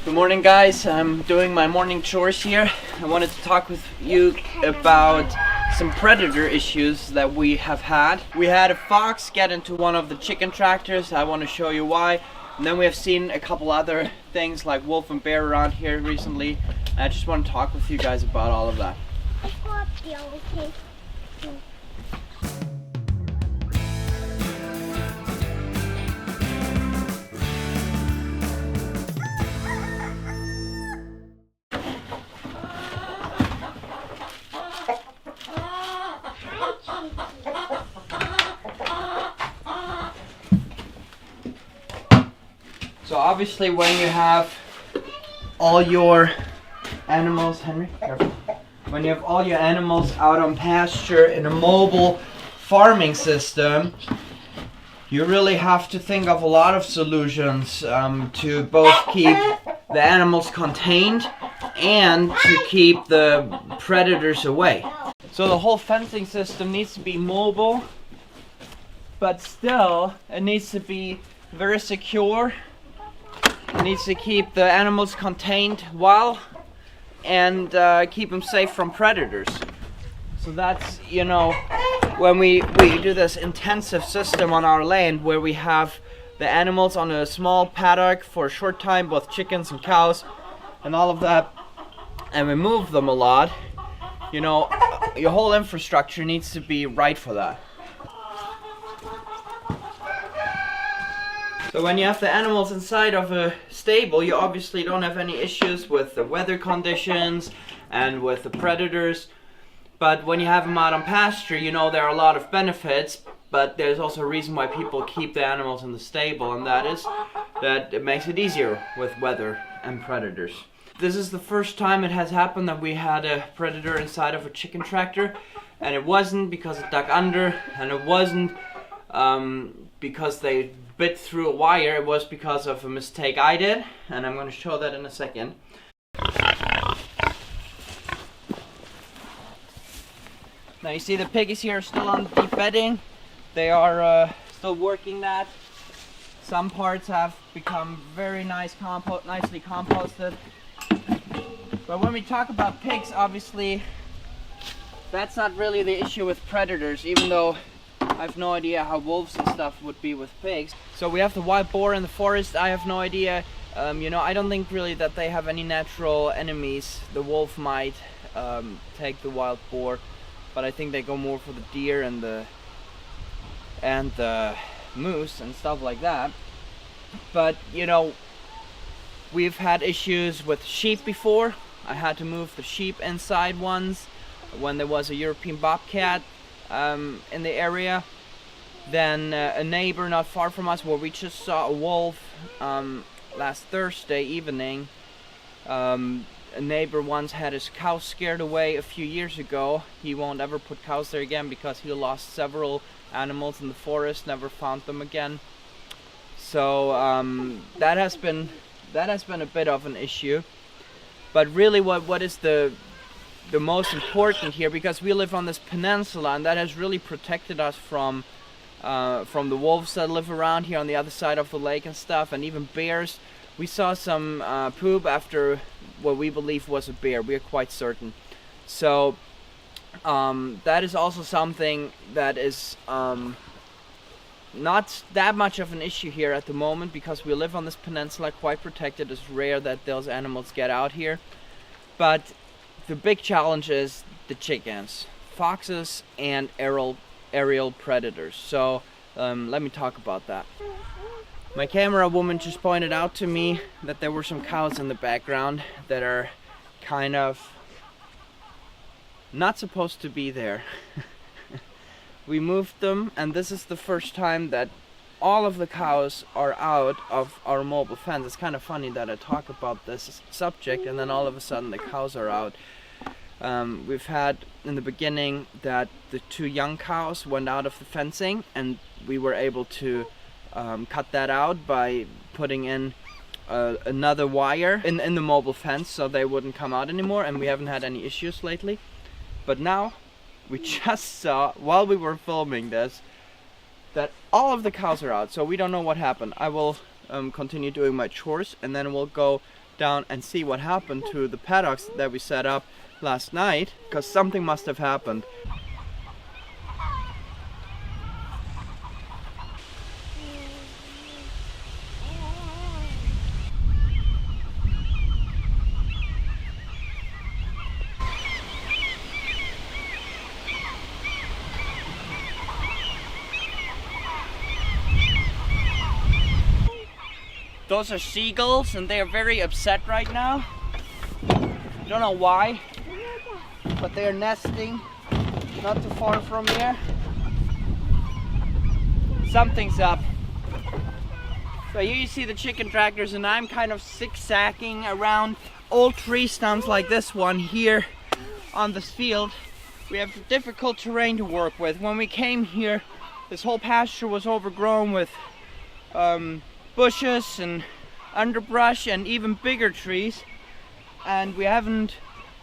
Good morning, guys. I'm doing my morning chores here. I wanted to talk with you about some predator issues that we have had. We had a fox get into one of the chicken tractors. I want to show you why. And then we have seen a couple other things like wolf and bear around here recently. I just want to talk with you guys about all of that. So obviously when you have all your animals, Henry, careful. When you have all your animals out on pasture in a mobile farming system, you really have to think of a lot of solutions to both keep the animals contained and to keep the predators away. So the whole fencing system needs to be mobile, but still it needs to be very secure. It needs to keep the animals contained well and keep them safe from predators. So that's, you know, when we do this intensive system on our land where we have the animals on a small paddock for a short time, both chickens and cows and all of that, and we move them a lot, you know, your whole infrastructure needs to be right for that. So when you have the animals inside of a stable, you obviously don't have any issues with the weather conditions and with the predators. But when you have them out on pasture, you know there are a lot of benefits, but there's also a reason why people keep the animals in the stable, and that is that it makes it easier with weather and predators. This is the first time it has happened that we had a predator inside of a chicken tractor, and it wasn't because it dug under, and it wasn't because they bit through a wire. It was because of a mistake I did, and I'm going to show that in a second. Now you see the piggies here are still on deep bedding. They are still working that. Some parts have become very nicely composted. But when we talk about pigs, obviously that's not really the issue with predators, even though I have no idea how wolves and stuff would be with pigs. So we have the wild boar in the forest. I have no idea. You know, I don't think really that they have any natural enemies. The wolf might take the wild boar, but I think they go more for the deer and the moose and stuff like that. But you know, we've had issues with sheep before. I had to move the sheep inside once when there was a European bobcat in the area. Then a neighbor not far from us, where we just saw a wolf last Thursday evening. A neighbor once had his cow scared away a few years ago. He won't ever put cows there again because he lost several animals in the forest, never found them again. So that has been a bit of an issue. But really what is the most important here, because we live on this peninsula, and that has really protected us from the wolves that live around here on the other side of the lake and stuff, and even bears. We saw some poop after what we believe was a bear. We are quite certain. So that is also something that is not that much of an issue here at the moment, because we live on this peninsula, quite protected. It's rare that those animals get out here. But the big challenge is the chickens, foxes, and aerial predators. So let me talk about that. My camera woman just pointed out to me that there were some cows in the background that are kind of not supposed to be there. We moved them, and this is the first time that all of the cows are out of our mobile fence. It's kind of funny that I talk about this subject and then all of a sudden the cows are out. We've had in the beginning that the two young cows went out of the fencing, and we were able to cut that out by putting in another wire in the mobile fence so they wouldn't come out anymore, and we haven't had any issues lately. But now we just saw, while we were filming this, that all of the cows are out, so we don't know what happened. I will continue doing my chores, and then we'll go down and see what happened to the paddocks that we set up last night, because something must have happened. Those are seagulls and they are very upset right now. Don't know why, but they are nesting not too far from here. Something's up. So here you see the chicken tractors, and I'm kind of zigzagging around old tree stumps like this one here on this field. We have difficult terrain to work with. When we came here, this whole pasture was overgrown with bushes and underbrush and even bigger trees, and we haven't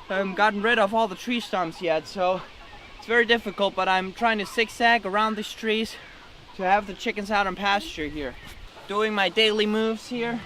gotten rid of all the tree stumps yet, so it's very difficult. But I'm trying to zigzag around these trees to have the chickens out on pasture here, doing my daily moves here.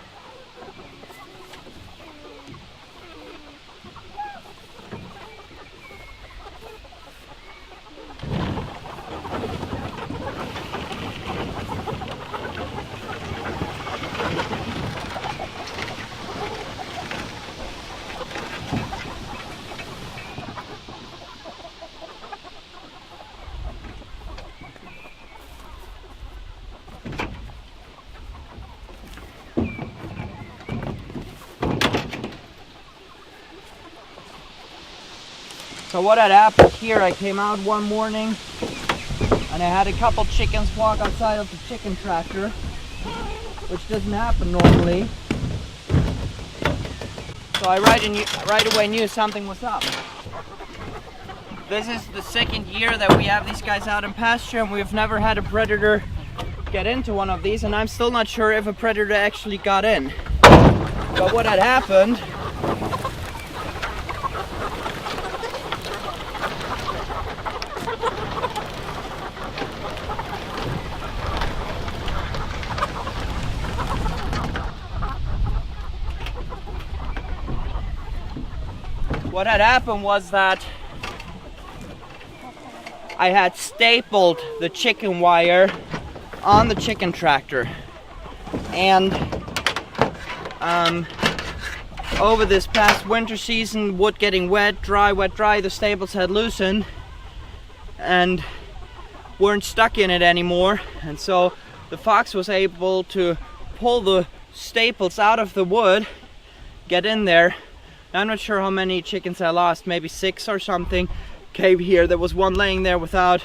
So what had happened here, I came out one morning and I had a couple chickens walk outside of the chicken tractor, which doesn't happen normally. So I right away knew something was up. This is the second year that we have these guys out in pasture, and we've never had a predator get into one of these, and I'm still not sure if a predator actually got in. But what had happened, was that I had stapled the chicken wire on the chicken tractor, and over this past winter season, wood getting wet, dry, the staples had loosened and weren't stuck in it anymore, and so the fox was able to pull the staples out of the wood, get in there. I'm not sure how many chickens I lost, maybe 6 or something. Came here, there was one laying there without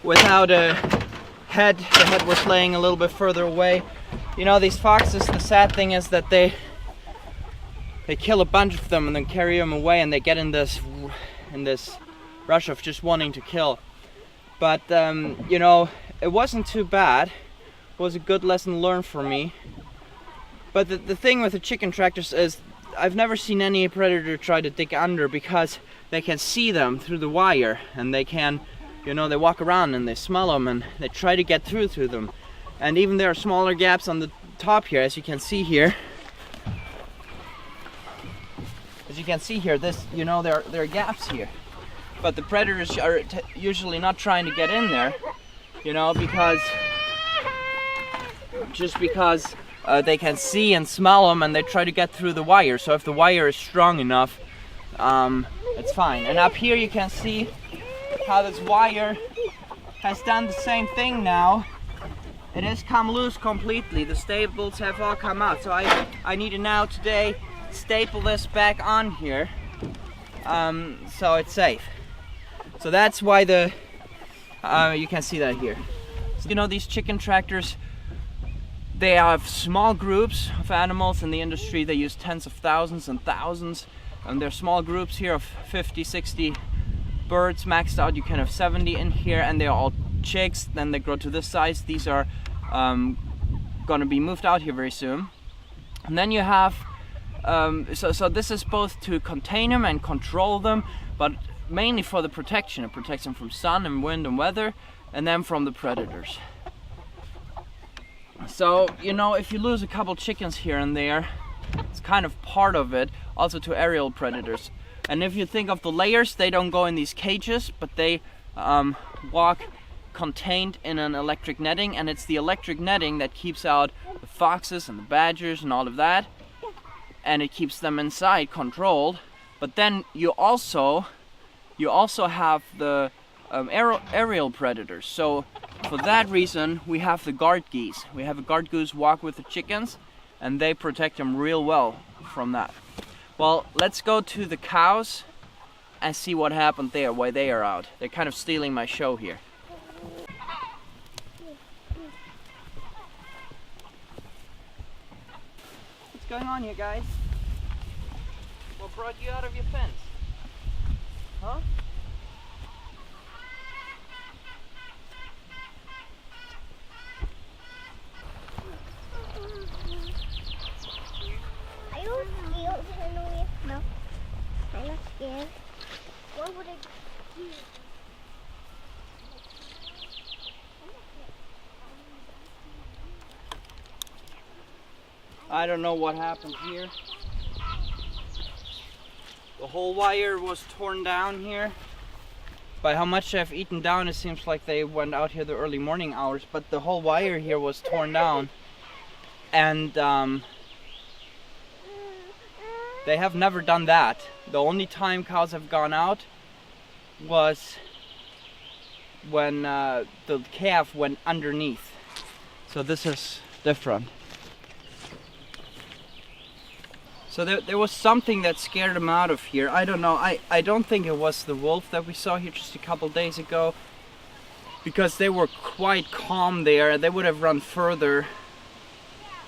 a head. The head was laying a little bit further away. You know, these foxes, the sad thing is that they kill a bunch of them and then carry them away, and they get in this rush of just wanting to kill. But you know, it wasn't too bad. It was a good lesson learned for me. But the thing with the chicken tractors is I've never seen any predator try to dig under, because they can see them through the wire, and they can, you know, they walk around and they smell them and they try to get through them. And even there are smaller gaps on the top here, as you can see here. This, you know, there are gaps here. But the predators are usually not trying to get in there, you know, because they can see and smell them, and they try to get through the wire. So if the wire is strong enough, it's fine. And up here you can see how this wire has done the same thing now. It has come loose completely. The staples have all come out. So I need to now today staple this back on here, so it's safe. So that's why you can see that here. So, you know, these chicken tractors, they have small groups of animals. In the industry they use tens of thousands and thousands, and they're small groups here of 50, 60 birds maxed out. You can have 70 in here, and they're all chicks. Then they grow to this size. These are gonna be moved out here very soon. And then you have so this is both to contain them and control them, but mainly for the protection. It protects them from sun and wind and weather, and then from the predators. So, you know, if you lose a couple chickens here and there, It's kind of part of it, also to aerial predators. And if you think of the layers, they don't go in these cages, but they walk contained in an electric netting, and it's the electric netting that keeps out the foxes and the badgers and all of that, and it keeps them inside controlled. But then you also have the aerial predators. So for that reason, we have the guard geese. We have a guard goose walk with the chickens, and they protect them real well from that. Well, let's go to the cows and see what happened there, why they are out. They're kind of stealing my show here. What's going on here, guys? What brought you out of your fence? Huh? No, I'm not scared. What would I do? I don't know what happened here. The whole wire was torn down here. By how much I've eaten down, it seems like they went out here the early morning hours, but the whole wire here was torn down. And they have never done that. The only time cows have gone out was when the calf went underneath. So this is different. So there was something that scared them out of here. I don't know. I don't think it was the wolf that we saw here just a couple days ago, because they were quite calm there. They would have run further.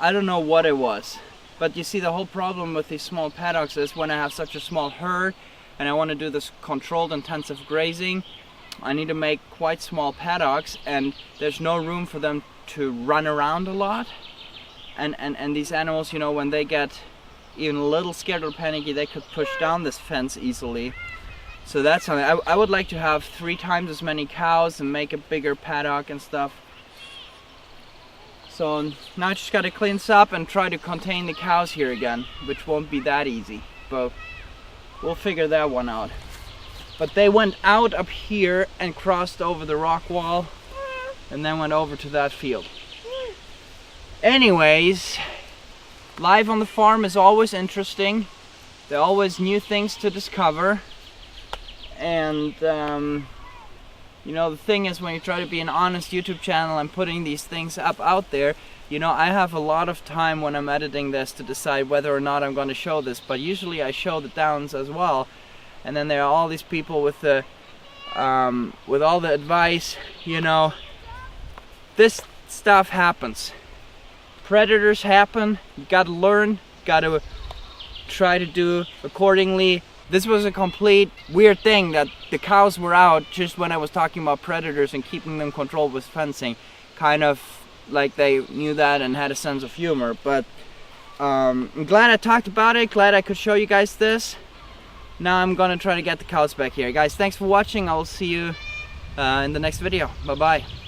I don't know what it was. But you see, the whole problem with these small paddocks is when I have such a small herd and I want to do this controlled intensive grazing, I need to make quite small paddocks, and there's no room for them to run around a lot. And these animals, you know, when they get even a little scared or panicky, they could push down this fence easily. So that's something. I would like to have 3 times as many cows and make a bigger paddock and stuff. So now I just got to clean this up and try to contain the cows here again, which won't be that easy, but we'll figure that one out. But they went out up here and crossed over the rock wall and then went over to that field. Anyways, life on the farm is always interesting. There are always new things to discover. And you know, the thing is, when you try to be an honest YouTube channel and putting these things up out there, you know, I have a lot of time when I'm editing this to decide whether or not I'm going to show this, but usually I show the downs as well. And then there are all these people with the with all the advice, you know. This stuff happens. Predators happen. You got to learn, got to try to do accordingly. This was a complete weird thing that the cows were out just when I was talking about predators and keeping them controlled with fencing. Kind of like they knew that and had a sense of humor. But I'm glad I talked about it, glad I could show you guys this. Now I'm gonna try to get the cows back here. Guys, thanks for watching. I will see you in the next video. Bye bye.